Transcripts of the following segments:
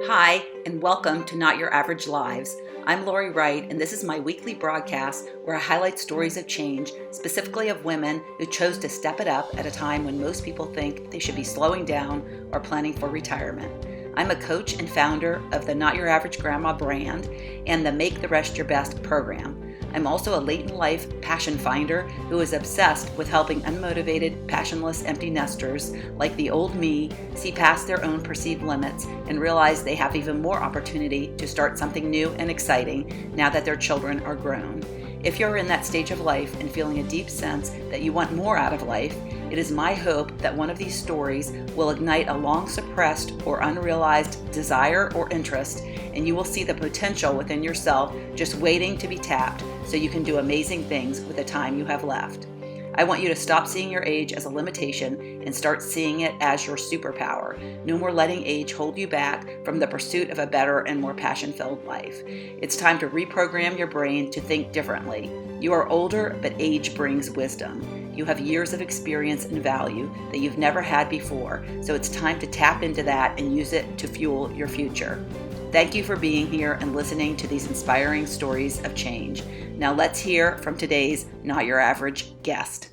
Hi, and welcome to Not Your Average Lives. I'm Lori Wright, and this is my weekly broadcast where I highlight stories of change, specifically of women who chose to step it up at a time when most people think they should be slowing down or planning for retirement. I'm a coach and founder of the Not Your Average Grandma brand and the Make the Rest Your Best program. I'm also a late in life passion finder who is obsessed with helping unmotivated, passionless empty nesters like the old me see past their own perceived limits and realize they have even more opportunity to start something new and exciting now that their children are grown. If you're in that stage of life and feeling a deep sense that you want more out of life, it is my hope that one of these stories will ignite a long suppressed or unrealized desire or interest, and you will see the potential within yourself just waiting to be tapped so you can do amazing things with the time you have left. I want you to stop seeing your age as a limitation and start seeing it as your superpower. No more letting age hold you back from the pursuit of a better and more passion-filled life. It's time to reprogram your brain to think differently. You are older, but age brings wisdom. You have years of experience and value that you've never had before, so it's time to tap into that and use it to fuel your future. Thank you for being here and listening to these inspiring stories of change. Now let's hear from today's Not Your Average guest.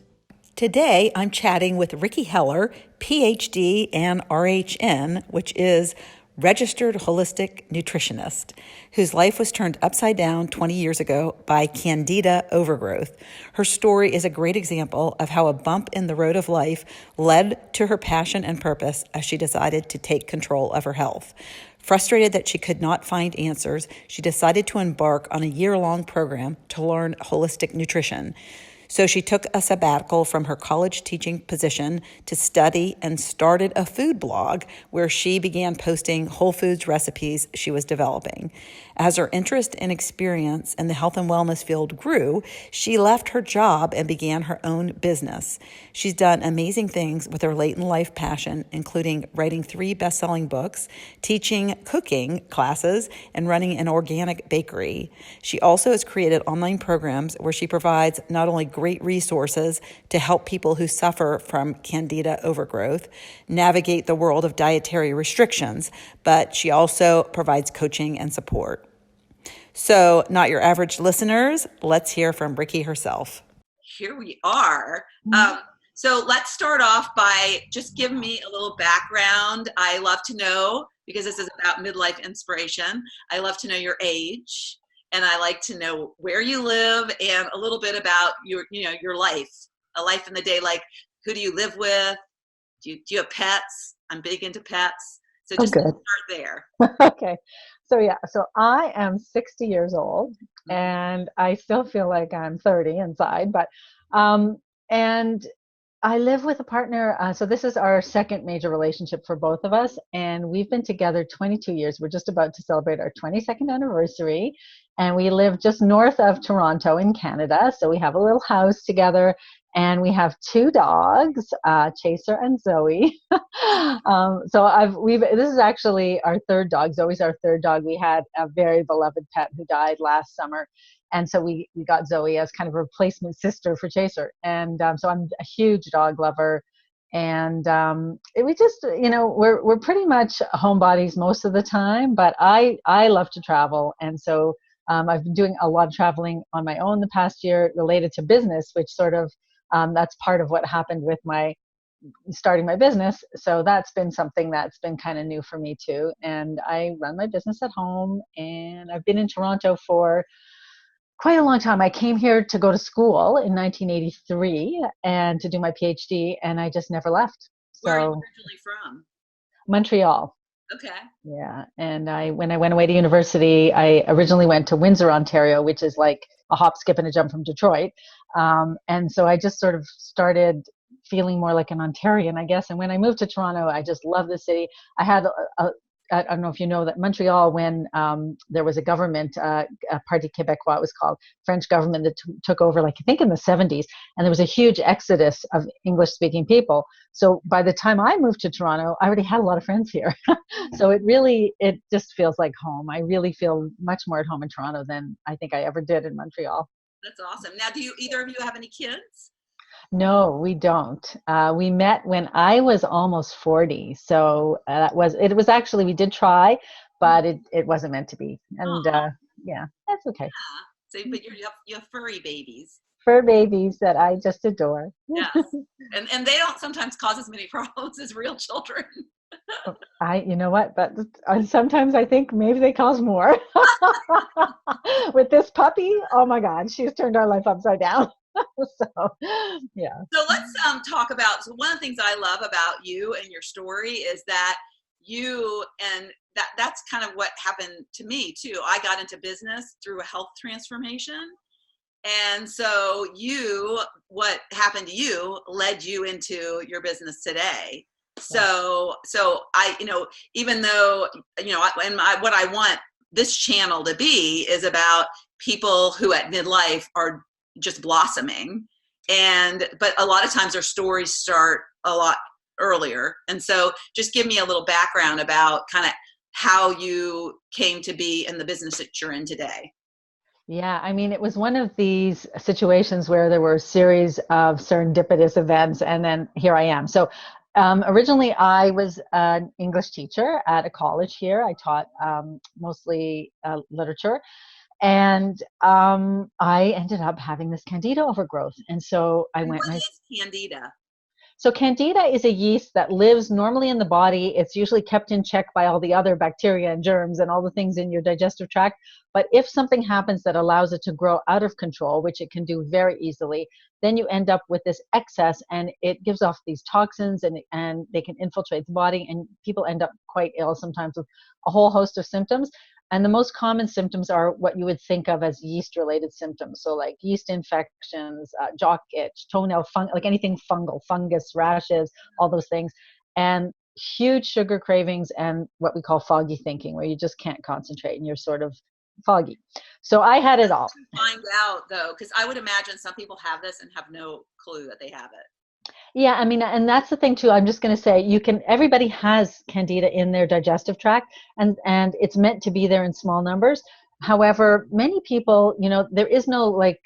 Today, I'm chatting with Ricki Heller, Ph.D and RHN, which is Registered Holistic Nutritionist, whose life was turned upside down 20 years ago by Candida overgrowth. Her story is a great example of how a bump in the road of life led to her passion and purpose as she decided to take control of her health. Frustrated that she could not find answers, she decided to embark on a year-long program to learn holistic nutrition. So she took a sabbatical from her college teaching position to study and started a food blog where she began posting whole foods recipes she was developing. As her interest and experience in the health and wellness field grew, she left her job and began her own business. She's done amazing things with her late in life passion, including writing 3 best-selling books, teaching cooking classes, and running an organic bakery. She also has created online programs where she provides not only great resources to help people who suffer from Candida overgrowth navigate the world of dietary restrictions, but she also provides coaching and support. So, Not Your Average listeners, let's hear from Ricki herself. Here we are. So let's start off by just give me a little background. I love to know, because this is about midlife inspiration, I love to know your age. And I like to know where you live and a little bit about your life, a life in the day. Like, who do you live with? Do you have pets? I'm big into pets. So just start there. Okay. So I am 60 years old and I still feel like I'm 30 inside, but, and I live with a partner. So this is our second major relationship for both of us. And we've been together 22 years. We're just about to celebrate our 22nd anniversary. And we live just north of Toronto in Canada. So we have a little house together and we have 2 dogs, Chaser and Zoe. This is actually our 3rd dog. Zoe's our 3rd dog. We had a very beloved pet who died last summer. And so we got Zoe as kind of a replacement sister for Chaser. And so I'm a huge dog lover. And we just, we're pretty much homebodies most of the time, but I love to travel. And so I've been doing a lot of traveling on my own the past year related to business, which sort of, that's part of what happened with my starting my business. So that's been something that's been kind of new for me too. And I run my business at home and I've been in Toronto for quite a long time. I came here to go to school in 1983 and to do my PhD, and I just never left. Where are you originally from? Montreal. Okay. Yeah. And when I went away to university, I originally went to Windsor, Ontario, which is like a hop, skip, and a jump from Detroit. And so I just sort of started feeling more like an Ontarian, I guess. And when I moved to Toronto, I just love the city. I had I don't know if you know that Montreal, when there was a government, Parti Québécois it was called, French government that took over, like I think in the 70s, and there was a huge exodus of English-speaking people. So by the time I moved to Toronto, I already had a lot of friends here. So it just feels like home. I really feel much more at home in Toronto than I think I ever did in Montreal. That's awesome. Now, do either of you have any kids? No, we don't. We met when I was almost 40. So it was actually, we did try, but it wasn't meant to be. And Oh, yeah, that's okay. yeah. So, but you have furry babies. Fur babies that I just adore. Yes. And they don't sometimes cause as many problems as real children. You know what? But sometimes I think maybe they cause more. With this puppy, oh my God, she's turned our life upside down. So, yeah. So let's talk about, so one of the things I love about you and your story is that you, and that's kind of what happened to me too. I got into business through a health transformation. And so what happened to you led you into your business today. So I, even though, what I want this channel to be is about people who at midlife are just blossoming. But a lot of times their stories start a lot earlier. And so just give me a little background about kind of how you came to be in the business that you're in today. Yeah, I mean, it was one of these situations where there were a series of serendipitous events, and then here I am. So, originally, I was an English teacher at a college here. I taught mostly literature, and I ended up having this Candida overgrowth. And so I And went, what is Candida? so Candida is a yeast that lives normally in the body. It's usually kept in check by all the other bacteria and germs and all the things in your digestive tract. But if something happens that allows it to grow out of control, which it can do very easily, then you end up with this excess, and it gives off these toxins, and they can infiltrate the body, and people end up quite ill sometimes with a whole host of symptoms. And the most common symptoms are what you would think of as yeast related symptoms. So, like yeast infections, jock itch, toenail like anything fungal, fungus, rashes, all those things. And huge sugar cravings and what we call foggy thinking, where you just can't concentrate and you're sort of foggy. So I had it all. Find out though, because I would imagine some people have this and have no clue that they have it. Yeah, I mean, and that's the thing too. I'm just going to say everybody has Candida in their digestive tract, and it's meant to be there in small numbers. However, many people, there is no like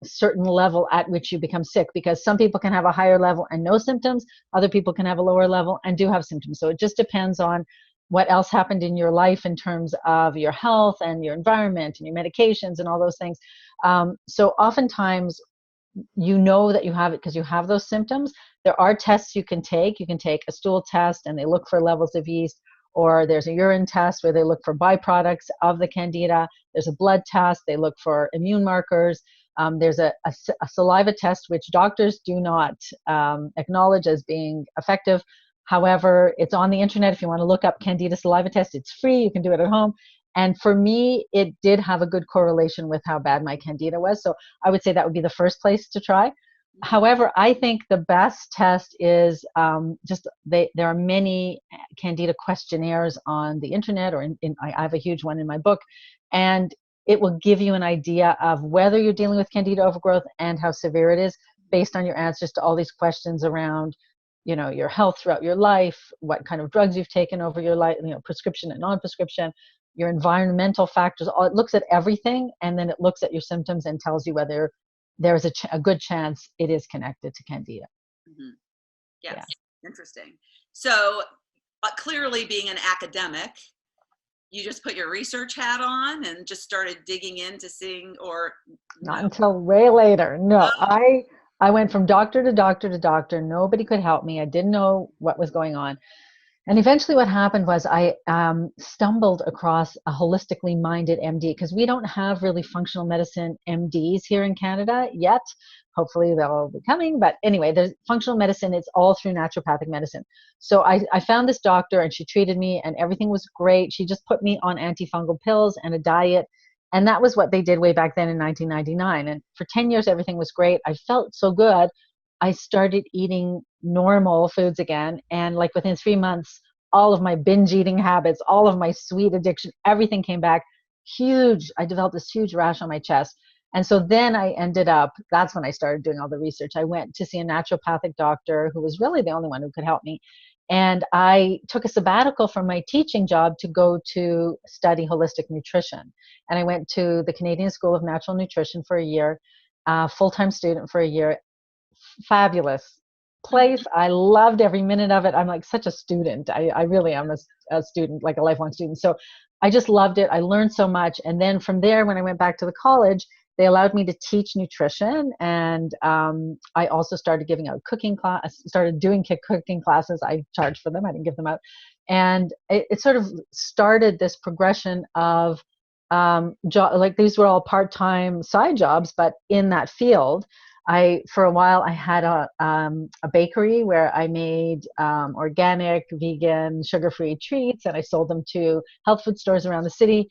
certain level at which you become sick, because some people can have a higher level and no symptoms. Other people can have a lower level and do have symptoms. So it just depends on what else happened in your life in terms of your health and your environment and your medications and all those things. So oftentimes you know that you have it because you have those symptoms. There are tests you can take. You can take a stool test and they look for levels of yeast, or there's a urine test where they look for byproducts of the Candida. There's a blood test. They look for immune markers. There's a saliva test, which doctors do not acknowledge as being effective. However, it's on the internet. If you want to look up Candida saliva test, it's free. You can do it at home. And for me, it did have a good correlation with how bad my Candida was. So I would say that would be the first place to try. However, I think the best test is there are many Candida questionnaires on the internet, or I have a huge one in my book, and it will give you an idea of whether you're dealing with Candida overgrowth and how severe it is based on your answers to all these questions around, your health throughout your life, what kind of drugs you've taken over your life, prescription and non-prescription, your environmental factors. It looks at everything, and then it looks at your symptoms and tells you whether there is a good chance it is connected to Candida. Mm-hmm. Yes. Yeah. Interesting. So clearly being an academic, you just put your research hat on and just started digging into seeing, or Not no? until way later. No, Oh, I went from doctor to doctor to doctor. Nobody could help me. I didn't know what was going on. And eventually what happened was I stumbled across a holistically minded MD, because we don't have really functional medicine MDs here in Canada yet. Hopefully they'll be coming. But anyway, there's functional medicine. It's all through naturopathic medicine. So I found this doctor and she treated me and everything was great. She just put me on antifungal pills and a diet. And that was what they did way back then in 1999. And for 10 years, everything was great. I felt so good. I started eating normal foods again. And like within 3 months, all of my binge eating habits, all of my sweet addiction, everything came back huge. I developed this huge rash on my chest. And so then that's when I started doing all the research. I went to see a naturopathic doctor who was really the only one who could help me. And I took a sabbatical from my teaching job to go to study holistic nutrition. And I went to the Canadian School of Natural Nutrition for a year, full-time student for a year, fabulous place. I loved every minute of it. I'm like such a student. I really am a student, like a lifelong student. So I just loved it. I learned so much. And then from there, when I went back to the college, they allowed me to teach nutrition. And I also started giving out cooking class, started doing cooking classes. I charged for them. I didn't give them out. And it sort of started this progression of like these were all part-time side jobs, but in that field. For a while, I had a bakery where I made organic, vegan, sugar-free treats, and I sold them to health food stores around the city.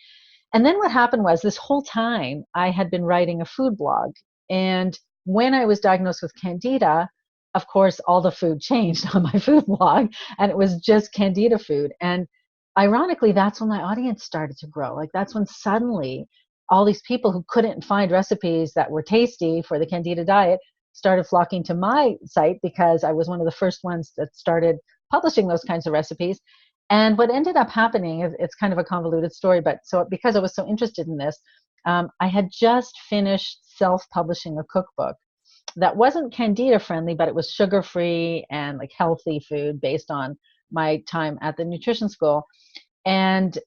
And then what happened was this whole time I had been writing a food blog. And when I was diagnosed with Candida, of course, all the food changed on my food blog, and it was just Candida food. And ironically, that's when my audience started to grow. Like that's when suddenly all these people who couldn't find recipes that were tasty for the Candida diet started flocking to my site because I was one of the first ones that started publishing those kinds of recipes. And what ended up happening is it's kind of a convoluted story, but so because I was so interested in this, I had just finished self-publishing a cookbook that wasn't Candida friendly, but it was sugar-free and like healthy food based on my time at the nutrition school. And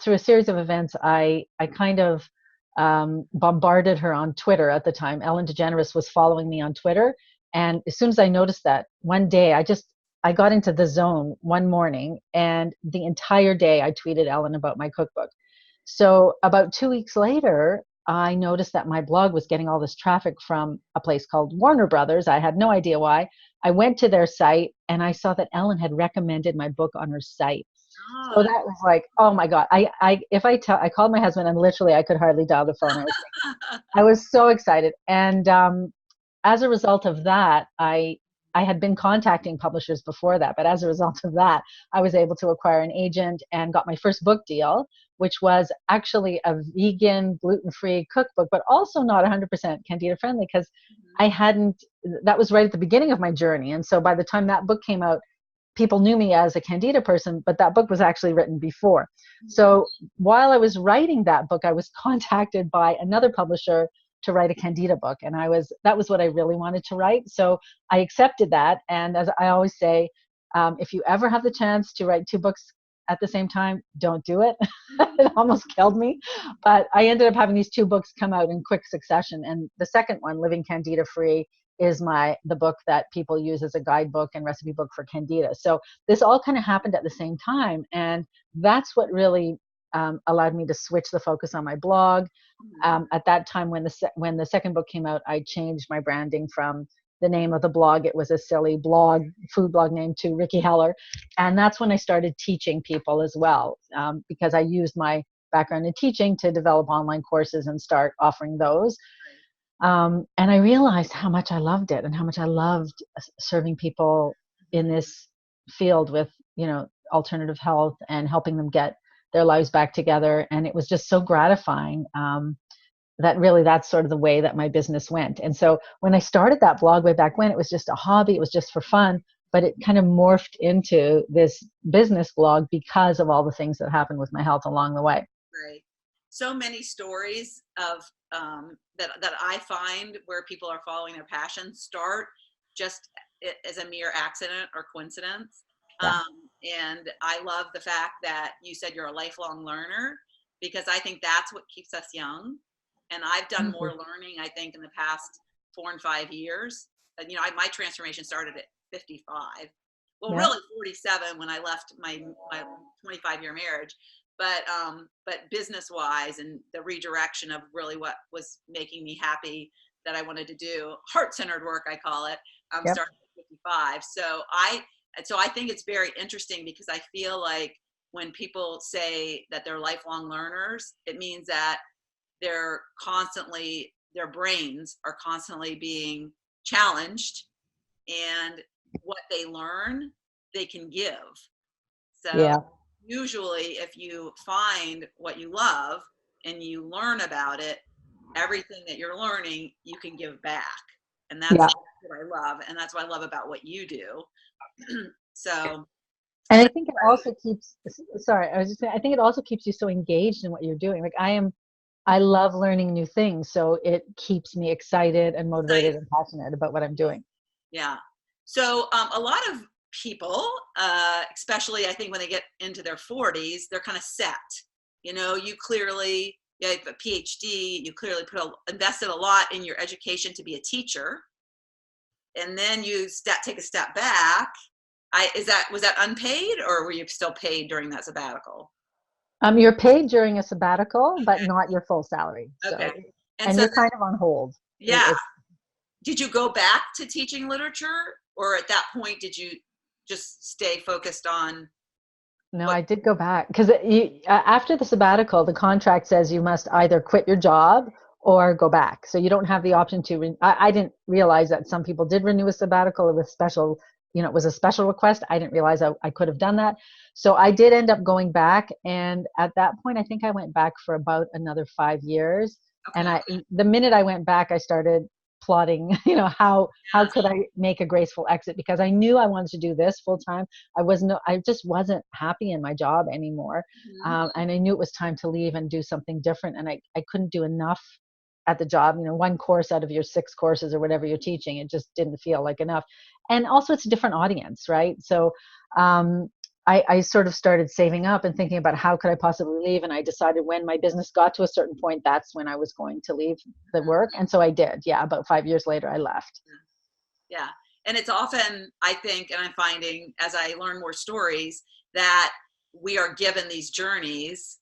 through a series of events, I kind of bombarded her on Twitter at the time. Ellen DeGeneres was following me on Twitter. And as soon as I noticed that, one day I got into the zone one morning, and the entire day I tweeted Ellen about my cookbook. So about 2 weeks later, I noticed that my blog was getting all this traffic from a place called Warner Brothers. I had no idea why. I went to their site and I saw that Ellen had recommended my book on her site. So that was like, oh my God. I called my husband, and literally I could hardly dial the phone. I was so excited. And as a result of that, I had been contacting publishers before that, but as a result of that, I was able to acquire an agent and got my first book deal, which was actually a vegan, gluten-free cookbook, but also not 100% Candida friendly because that was right at the beginning of my journey. And so by the time that book came out, people knew me as a Candida person, but that book was actually written before. So while I was writing that book, I was contacted by another publisher to write a Candida book. And that was what I really wanted to write. So I accepted that. And as I always say, if you ever have the chance to write two books at the same time, don't do it. It almost killed me. But I ended up having these two books come out in quick succession. And the second one, Living Candida Free, is the book that people use as a guidebook and recipe book for Candida. So this all kind of happened at the same time. And that's what really allowed me to switch the focus on my blog. At that time, when the second book came out, I changed my branding from the name of the blog. It was a silly food blog name, to Ricki Heller. And that's when I started teaching people as well, because I used my background in teaching to develop online courses and start offering those. And I realized how much I loved it and how much I loved serving people in this field with, alternative health and helping them get their lives back together. And it was just so gratifying that's sort of the way that my business went. And so when I started that blog way back when, it was just a hobby, it was just for fun, but it kind of morphed into this business blog because of all the things that happened with my health along the way. Right. So many stories of that I find where people are following their passion start just as a mere accident or coincidence. Yeah. And I love the fact that you said you're a lifelong learner, because I think that's what keeps us young. And I've done more learning, I think, in the past 4 and 5 years. My transformation started at 55. Well, really 47 when I left my 25-year marriage. But business-wise and the redirection of really what was making me happy that I wanted to do, heart-centered work, I call it, started at 55. So I think it's very interesting, because I feel like when people say that they're lifelong learners, it means that their brains are constantly being challenged, and what they learn, they can give. So usually if you find what you love and you learn about it, everything that you're learning, you can give back. And that's what I love. And that's what I love about what you do. And I think it also I think it also keeps you so engaged in what you're doing. Like I love learning new things. So it keeps me excited and motivated and passionate about what I'm doing. Yeah. So a lot of people, especially I think when they get into their 40s, they're kind of set. You clearly you have a PhD. You clearly invested a lot in your education to be a teacher, and then you take a step back. Was that unpaid, or were you still paid during that sabbatical? You're paid during a sabbatical, but not your full salary. Okay. So, And and so, you're kind of on hold. yeah. It's Did you go back to teaching literature, or at that point did you just stay focused on No, what? I did go back because after the sabbatical, the contract says you must either quit your job or go back. So you don't have the option to. I didn't realize that some people did renew a sabbatical with special, it was a special request. I didn't realize I could have done that. So I did end up going back, and at that point, I think I went back for about another 5 years. And Okay. the minute I went back, I started plotting, how Yes. could I make a graceful exit, because I knew I wanted to do this full time. I just wasn't happy in my job anymore. Mhm. And I knew it was time to leave and do something different. And I couldn't do enough at the job, one course out of your 6 courses or whatever you're teaching. It just didn't feel like enough. And also it's a different audience, right? So, I sort of started saving up and thinking about how could I possibly leave. And I decided when my business got to a certain point, that's when I was going to leave the work. And so I did. Yeah. About 5 years later, I left. Yeah. And it's often, I think, and I'm finding as I learn more stories, that we are given these journeys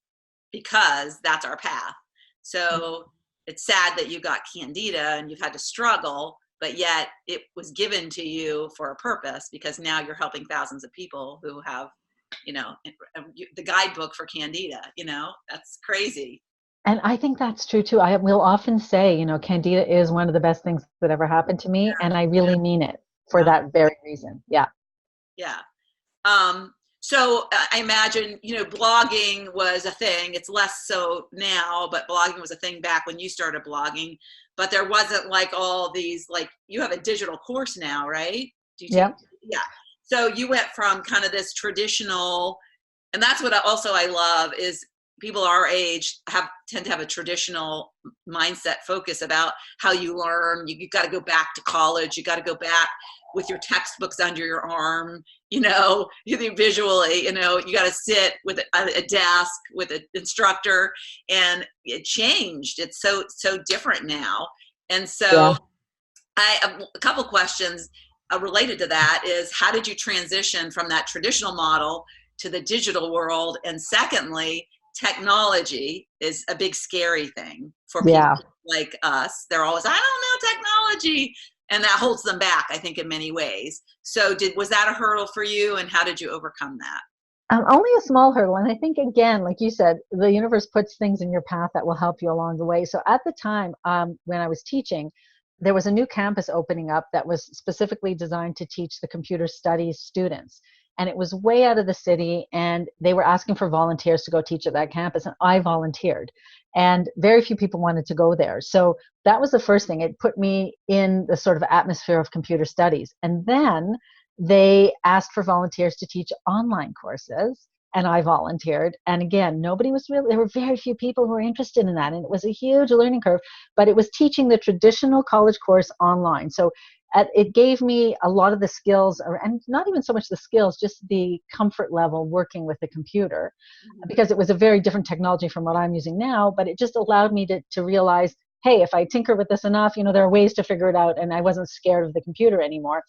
because that's our path. So it's sad that you got Candida and you've had to struggle, but yet it was given to you for a purpose, because now you're helping thousands of people who have, the guidebook for Candida, that's crazy. And I think that's true too. I will often say, Candida is one of the best things that ever happened to me. And I really mean it for Yeah. that very reason. Yeah. Yeah. So I imagine, blogging was a thing. It's less so now, but blogging was a thing back when you started blogging. But there wasn't like all these, like, you have a digital course now, right? Do you take? Yeah. Yeah. So you went from kind of this traditional, and that's what I love is people our age tend to have a traditional mindset focus about how you learn. You got to go back to college. You got to go back with your textbooks under your arm, visually, you got to sit with a desk with an instructor, and it changed. It's so different now. And so Yeah. a couple questions related to that is, how did you transition from that traditional model to the digital world? And secondly, technology is a big scary thing for people Yeah. like us. They're always, I don't know technology, and that holds them back, I think, in many ways. So was that a hurdle for you, and how did you overcome that? Only a small hurdle. And I think, again, like you said, the universe puts things in your path that will help you along the way. So at the time, when I was teaching, there was a new campus opening up that was specifically designed to teach the computer studies students. And it was way out of the city, and they were asking for volunteers to go teach at that campus. And I volunteered, and very few people wanted to go there. So that was the first thing. It put me in the sort of atmosphere of computer studies. And then they asked for volunteers to teach online courses, and I volunteered. And again, there were very few people who were interested in that. And it was a huge learning curve, but it was teaching the traditional college course online. So it gave me a lot of the skills, and not even so much the skills, just the comfort level working with the computer, Mm-hmm. because it was a very different technology from what I'm using now. But it just allowed me to realize, hey, if I tinker with this enough, there are ways to figure it out. And I wasn't scared of the computer anymore.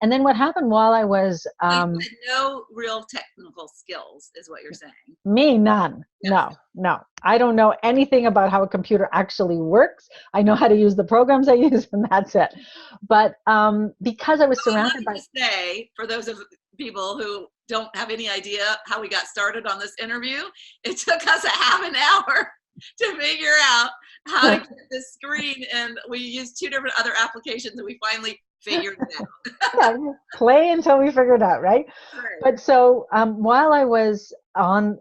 And then what happened while I was So you had no real technical skills, is what you're saying. me, none. Yeah. No. I don't know anything about how a computer actually works. I know how to use the programs I use, and that's it. But because I was Let surrounded me by, just say, for those of people who don't have any idea how we got started on this interview, it took us a half an hour to figure out how to get this screen, and we used 2 different other applications, and we finally figured it out. yeah, play until we figure it out, right? Right. But so while I was on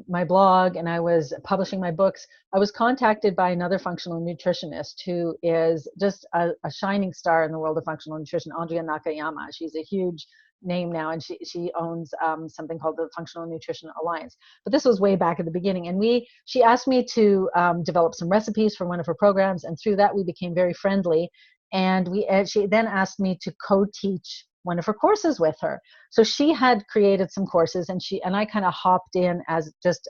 my blog and I was publishing my books, I was contacted by another functional nutritionist who is just a shining star in the world of functional nutrition, Andrea Nakayama. She's a huge name now, and she owns something called the Functional Nutrition Alliance. But this was way back at the beginning, and she asked me to develop some recipes for one of her programs, and through that we became very friendly. And she then asked me to co-teach one of her courses with her. So she had created some courses, and I kind of hopped in as just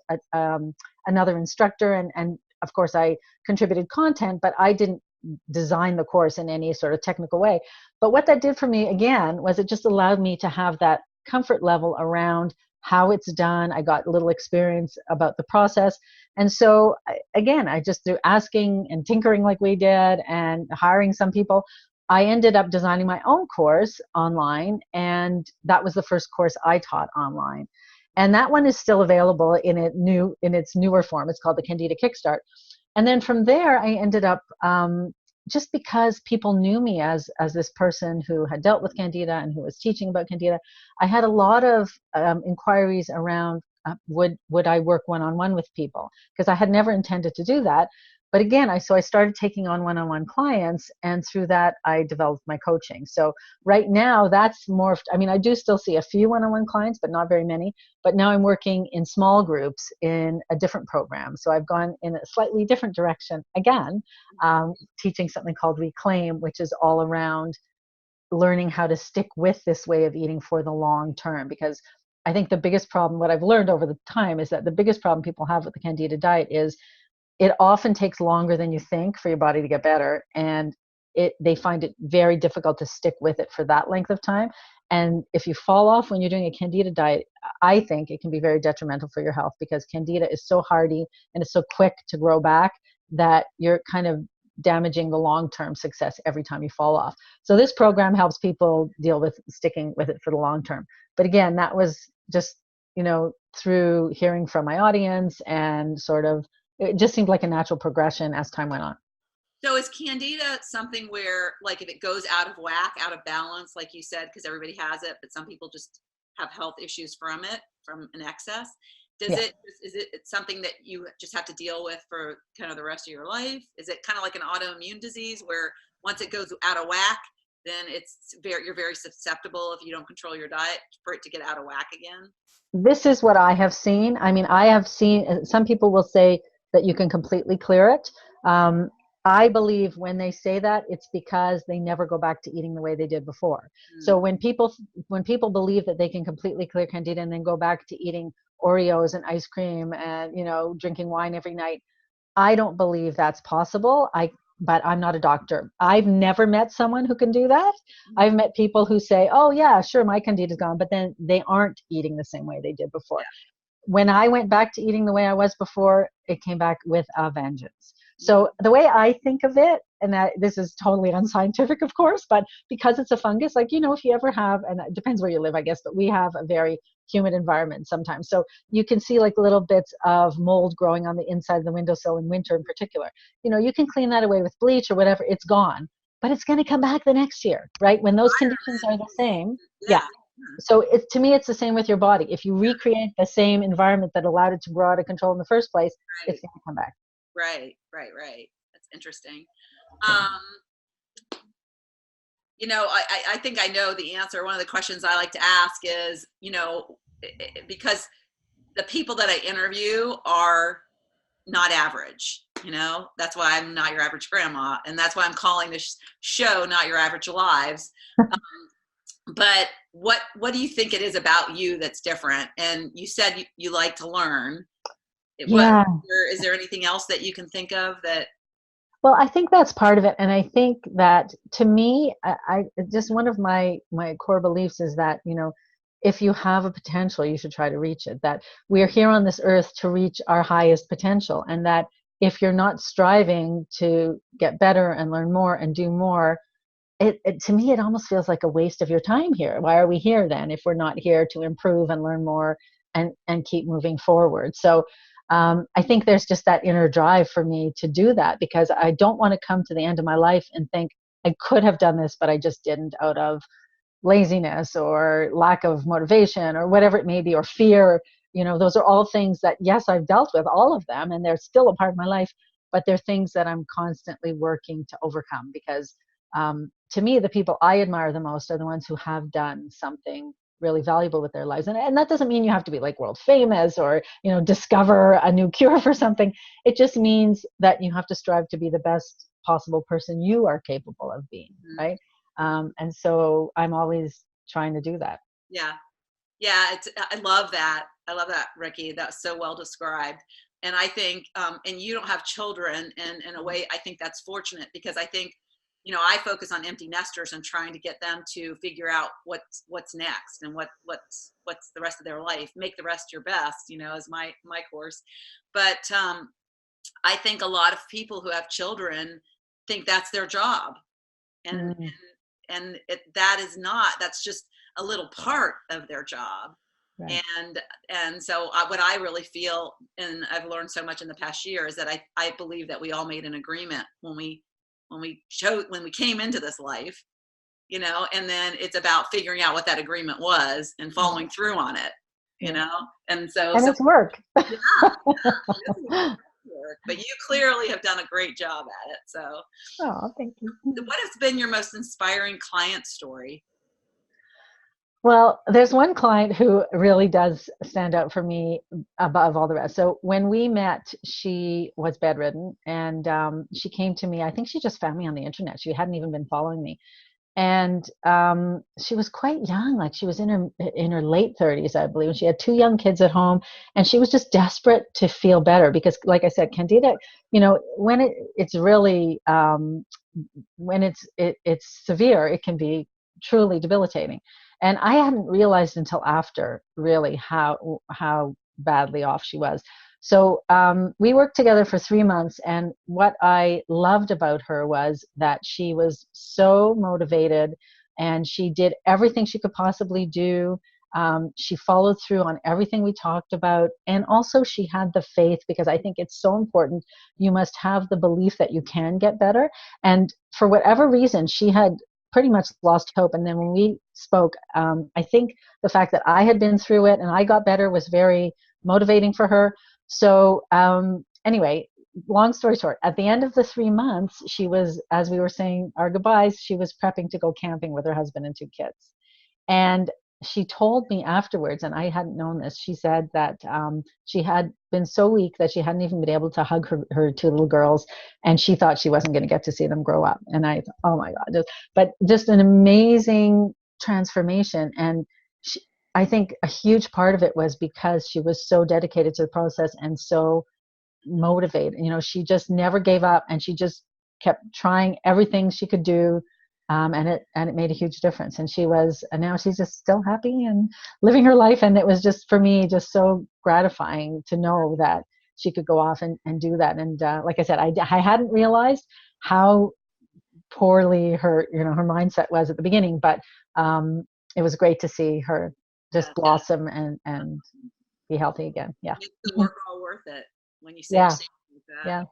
another instructor, and of course I contributed content, but I didn't design the course in any sort of technical way. But what that did for me again was it just allowed me to have that comfort level around how it's done. I got a little experience about the process. And so again, I just, through asking and tinkering like we did and hiring some people, I ended up designing my own course online, and that was the first course I taught online. And that one is still available in its newer form. It's called the Candida Kickstart. And then from there, I ended up, just because people knew me as this person who had dealt with Candida and who was teaching about Candida, I had a lot of inquiries around would I work one-on-one with people, because I had never intended to do that. But again, I started taking on one-on-one clients, and through that, I developed my coaching. So right now, that's morphed. I mean, I do still see a few one-on-one clients, but not very many. But now I'm working in small groups in a different program. So I've gone in a slightly different direction again, teaching something called Reclaim, which is all around learning how to stick with this way of eating for the long term. Because I think the biggest problem, what I've learned over the time, is that the biggest problem people have with the Candida diet is it often takes longer than you think for your body to get better, and they find it very difficult to stick with it for that length of time. And if you fall off when you're doing a Candida diet, I think it can be very detrimental for your health, because Candida is so hardy and it's so quick to grow back that you're kind of damaging the long-term success every time you fall off. So this program helps people deal with sticking with it for the long term. But again, that was just, through hearing from my audience, and sort of, it just seemed like a natural progression as time went on. So is Candida something where, like, if it goes out of whack, out of balance, like you said, because everybody has it, but some people just have health issues from an excess? Yeah. Is it something that you just have to deal with for kind of the rest of your life? Is it kind of like an autoimmune disease where once it goes out of whack, then you're very susceptible, if you don't control your diet, for it to get out of whack again? This is what I have seen. I mean, I have seen, some people will say that you can completely clear it. I believe when they say that, it's because they never go back to eating the way they did before. So when people believe that they can completely clear Candida and then go back to eating Oreos and ice cream and, drinking wine every night, I don't believe that's possible. But I'm not a doctor. I've never met someone who can do that. I've met people who say, oh yeah, sure, my Candida's gone, but then they aren't eating the same way they did before. When I went back to eating the way I was before, it came back with a vengeance. So the way I think of it, and that this is totally unscientific, of course, but because it's a fungus, like, if you ever have, and it depends where you live, I guess, but we have a very humid environment sometimes. So you can see like little bits of mold growing on the inside of the windowsill in winter in particular. You can clean that away with bleach or whatever, it's gone, but it's going to come back the next year, right? When those conditions are the same. Yeah. So to me, it's the same with your body. If you recreate the same environment that allowed it to grow out of control in the first place, it's going to come back. Right. That's interesting. I think I know the answer. One of the questions I like to ask is, because the people that I interview are not average, that's why I'm not your average grandma. And that's why I'm calling this show Not Your Average Lives. But what do you think it is about you that's different? And you said you like to learn. Yeah. Is there anything else that you can think of that? Well, I think that's part of it. And I think that, to me, I just, one of my core beliefs is that, if you have a potential, you should try to reach it. That we're here on this earth to reach our highest potential. And that if you're not striving to get better and learn more and do more, to me, it almost feels like a waste of your time here. Why are we here then if we're not here to improve and learn more and keep moving forward? So I think there's just that inner drive for me to do that, because I don't want to come to the end of my life and think I could have done this, but I just didn't, out of laziness or lack of motivation or whatever it may be, or fear. Those are all things that, yes, I've dealt with all of them, and they're still a part of my life, but they're things that I'm constantly working to overcome, because to me, the people I admire the most are the ones who have done something really valuable with their lives. And that doesn't mean you have to be like world famous or, discover a new cure for something. It just means that you have to strive to be the best possible person you are capable of being, right? And so I'm always trying to do that. Yeah. Yeah, I love that. I love that, Ricki. That's so well described. And I think, and you don't have children, and in a way, I think that's fortunate, because I think, I focus on empty nesters and trying to get them to figure out what's next, and what's the rest of their life. Make the rest your best, is my course. But I think a lot of people who have children think that's their job, and Mm, that is not. That's just a little part of their job. right. And so what I really feel, and I've learned so much in the past year, is that I believe that we all made an agreement when we came into this life, and then it's about figuring out what that agreement was and following through on it, Yeah. and so And it's work. yeah, it's work, but you clearly have done a great job at it. So Oh, thank you. what has been your most inspiring client story? Well, there's one client who really does stand out for me above all the rest. So when we met, she was bedridden, and she came to me. I think she just found me on the internet. She hadn't even been following me, and she was quite young. Like, she was in her late 30s, I believe, and she had two young kids at home, and she was just desperate to feel better because, like I said, Candida, when it's really when it's severe, it can be truly debilitating. And I hadn't realized until after, really, how badly off she was. So we worked together for 3 months, and what I loved about her was that she was so motivated, and she did everything she could possibly do. She followed through on everything we talked about, and also she had the faith, because I think it's so important. You must have the belief that you can get better. And for whatever reason, she had pretty much lost hope. And then when we spoke, I think the fact that I had been through it and I got better was very motivating for her. So anyway, long story short, at the end of the 3 months, she was, as we were saying our goodbyes, she was prepping to go camping with her husband and two kids. And she told me afterwards, and I hadn't known this, she said that she had been so weak that she hadn't even been able to hug her two little girls, and she thought she wasn't going to get to see them grow up. And I thought, oh my God, but just an amazing transformation. And she, I think a huge part of it was because she was so dedicated to the process and so motivated. She just never gave up, and she just kept trying everything she could do, and it made a huge difference. And now she's just still happy and living her life. And it was just, for me, just so gratifying to know that she could go off and do that. And like I said, I hadn't realized how poorly her mindset was at the beginning, but it was great to see her just blossom and be healthy again. Yeah. Makes the work all worth it when you say Yeah. something like that. Yeah.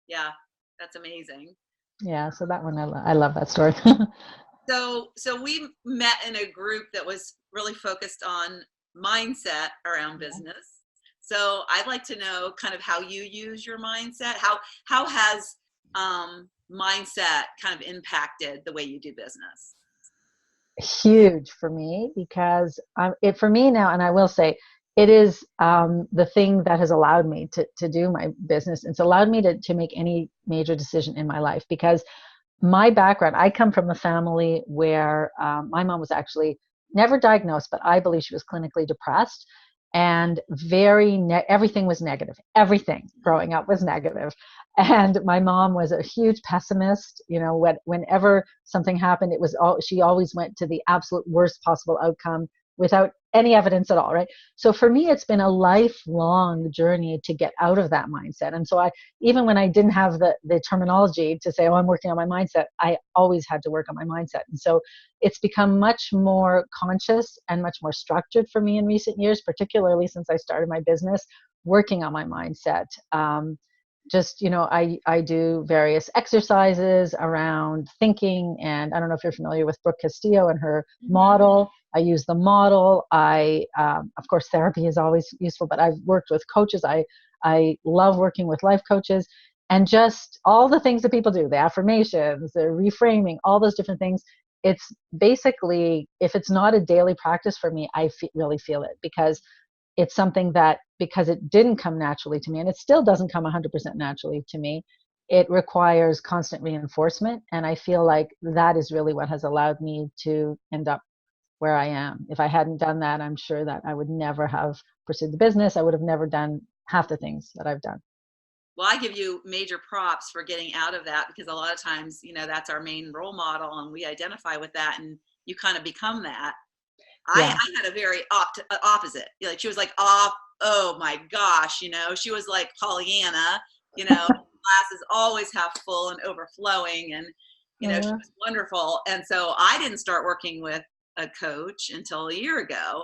Yeah, that's amazing. Yeah. So that one, I love that story. So we met in a group that was really focused on mindset around business. So I'd like to know kind of how you use your mindset. How has mindset kind of impacted the way you do business? Huge for me, because it for me now, and I will say it is the thing that has allowed me to do my business. It's allowed me to make any major decision in my life, because my background, I come from a family where my mom was actually never diagnosed, but I believe she was clinically depressed, and everything was negative. Everything growing up was negative. And my mom was a huge pessimist. Whenever something happened, she always went to the absolute worst possible outcome without any evidence at all, right? So for me, it's been a lifelong journey to get out of that mindset. And so even when I didn't have the terminology to say, oh, I'm working on my mindset, I always had to work on my mindset. And so it's become much more conscious and much more structured for me in recent years, particularly since I started my business, working on my mindset. I do various exercises around thinking, and I don't know if you're familiar with Brooke Castillo and her model. I use the model. Of course, therapy is always useful, but I've worked with coaches. I love working with life coaches, and just all the things that people do, the affirmations, the reframing, all those different things. It's basically, if it's not a daily practice for me, I really feel it, because it's something that, because it didn't come naturally to me, and it still doesn't come 100% naturally to me, it requires constant reinforcement. And I feel like that is really what has allowed me to end up where I am. If I hadn't done that, I'm sure that I would never have pursued the business. I would have never done half the things that I've done. Well, I give you major props for getting out of that, because a lot of times, that's our main role model and we identify with that, and you kind of become that. Yeah. I had a very opposite. Like, she was like, oh my gosh, she was like Pollyanna, glasses always half full and overflowing, and she Uh, was wonderful. And so I didn't start working with a coach until a year ago.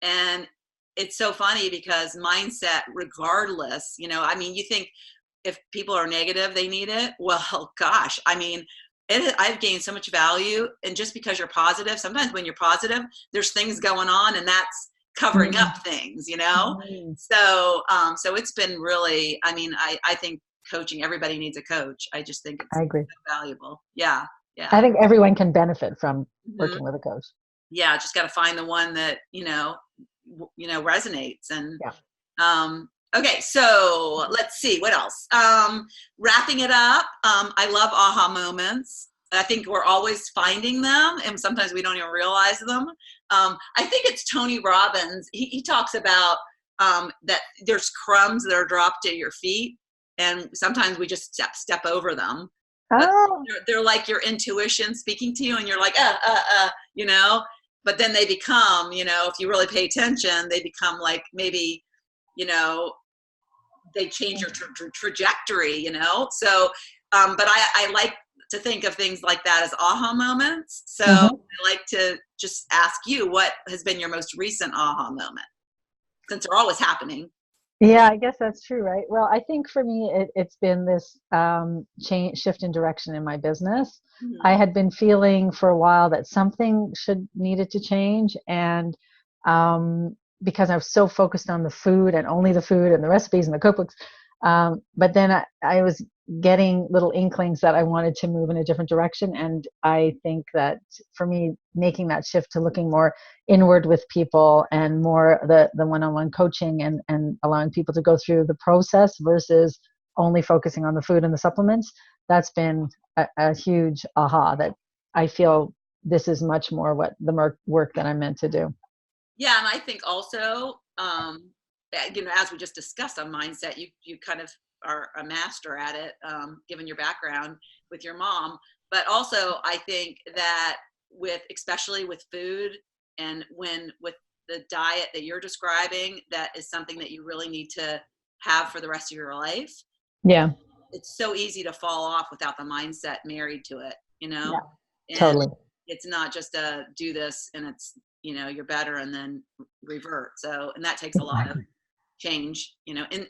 And it's so funny because mindset, regardless, you think if people are negative, they need it. Well, gosh, I've gained so much value. And just because you're positive, sometimes when you're positive, there's things going on, and that's covering mm, up things, mm, So it's been really, I think coaching, everybody needs a coach. I just think it's I agree. so valuable. Yeah. Yeah. I think everyone can benefit from Mhm. working with a coach. Yeah. Just got to find the one that, resonates. And Yeah. okay, so let's see what else. Wrapping it up, I love aha moments. I think we're always finding them, and sometimes we don't even realize them. I think it's Tony Robbins. He talks about that there's crumbs that are dropped at your feet, and sometimes we just step over them. But Oh, they're like your intuition speaking to you, and you're like, you know. But then they become, if you really pay attention, they become like maybe, you know, they change your trajectory, So, but I like to think of things like that as aha moments. So mhm. I like to just ask you, what has been your most recent aha moment? Since they're always happening. Yeah, I guess that's true, right? Well, I think for me, it's been this change, shift in direction in my business. I Mhm. had been feeling for a while that something should needed to change, and because I was so focused on the food and only the food and the recipes and the cookbooks, but then I was getting little inklings that I wanted to move in a different direction, and I think that for me, making that shift to looking more inward with people and more the one-on-one coaching and allowing people to go through the process versus only focusing on the food and the supplements, that's been a huge aha that I feel this is much more what the work that I'm meant to do. Yeah, and I think also, as we just discussed on mindset, you kind of are a master at it, given your background with your mom. But also, I think that especially with food, and when with the diet that you're describing, that is something that you really need to have for the rest of your life. Yeah, It's so easy to fall off without the mindset married to it, yeah, and totally. it's not just a do this and it's, you're better and then revert. So, and that takes a lot of Exactly. change,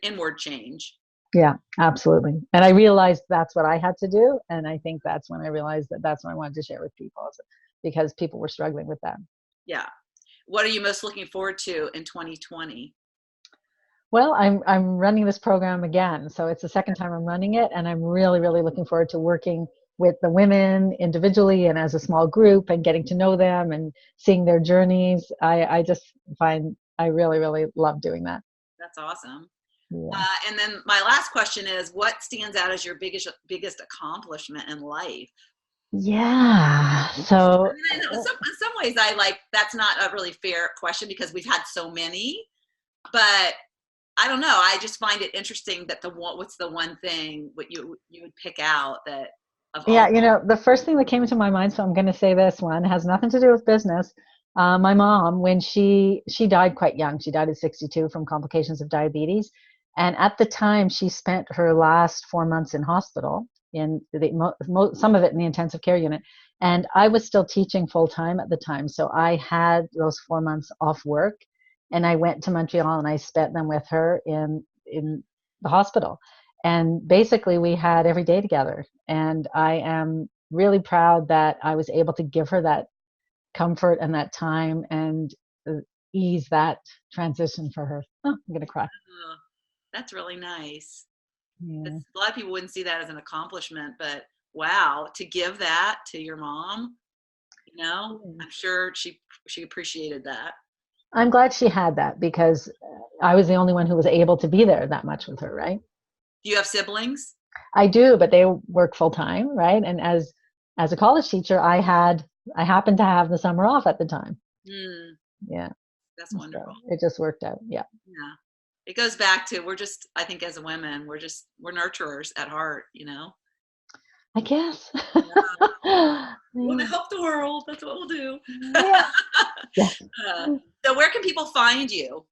inward change. Yeah, absolutely. And I realized that's what I had to do, and I think that's when I realized that that's what I wanted to share with people, because people were struggling with that. Yeah. What are you most looking forward to in 2020? Well, I'm running this program again, so it's the second time I'm running it, and I'm really looking forward to working with the women individually and as a small group and getting to know them and seeing their journeys. I just find I really love doing that. That's awesome. Yeah. And then my last question is, what stands out as your biggest accomplishment in life? Yeah. I So mean, I know in some ways I like that's not a really fair question because we've had so many, but I don't know. I just find it interesting that what's the one thing what you would pick out that of yeah, all. the first thing that came to my mind, so I'm going to say this one has nothing to do with business. My mom, when she died quite young, she died at 62 from complications of diabetes, and at the time, she spent her last 4 months in hospital, in some of it in the intensive care unit, and I was still teaching full time at the time, so I had those 4 months off work, and I went to Montreal and I spent them with her in the hospital, and basically we had every day together, and I am really proud that I was able to give her that comfort and that time and uh, ease that transition for her. Oh, I'm gonna cry. Oh, that's really nice. Yeah. A lot of people wouldn't see that as an accomplishment, but wow, to give that to your mom, I'm sure she appreciated that. I'm glad she had that because I was the only one who was able to be there that much with her, right? Do you have siblings? I do, but they work full time, right? And as a college teacher, I happened to have the summer off at the time. Mm, Yeah. that's wonderful. So it just worked out. Yeah. Yeah. It goes back to we're just, I think as women, we're nurturers at heart, I guess. Yeah. We want to Yeah. help the world. That's what we'll do. Yeah. Yes. So where can people find you?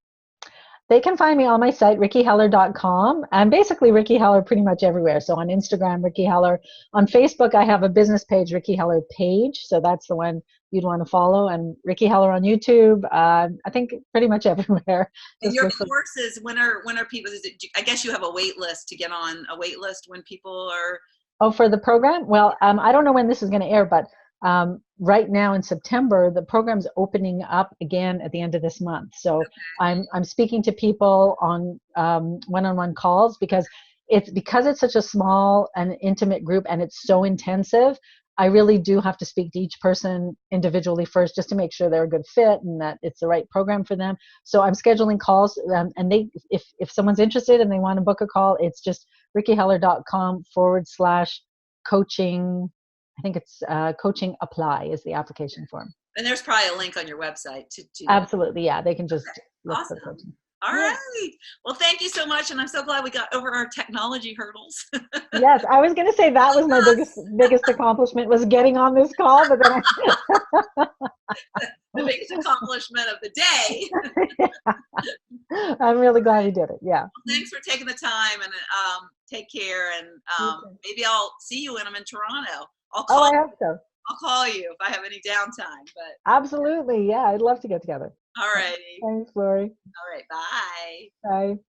They can find me on my site, rickiheller.com. I'm basically Ricki Heller pretty much everywhere. So on Instagram, Ricki Heller. On Facebook, I have a business page, Ricki Heller page. So that's the one you'd want to follow. And Ricki Heller on YouTube. I think pretty much everywhere. And Just your look for. courses, when are people, I guess you have a wait list to get on a wait list when people are. Oh, for the program? Well, I don't know when this is going to air, but right now in September, the program's opening up again at the end of this month. So I'm speaking to people on one-on-one calls because it's such a small and intimate group and it's so intensive. I really do have to speak to each person individually first, just to make sure they're a good fit and that it's the right program for them. So I'm scheduling calls, and if someone's interested and they want to book a call, it's just rickiheller.com/coaching. I think it's coaching apply is the application form. And there's probably a link on your website to Absolutely, yeah. They can just look for Awesome. coaching. All Yeah. right. Well, thank you so much, and I'm so glad we got over our technology hurdles. Yes, I was going to say that was my biggest accomplishment was getting on this call, but then The biggest accomplishment of the day. I'm really glad we did it. Yeah. Well, thanks for taking the time, and take care. And maybe I'll see you when I'm in Toronto. I hope so. I'll call you if I have any downtime. But Absolutely, yeah. I'd love to get together. all righty. Thanks, Lori. All right. Bye. Bye.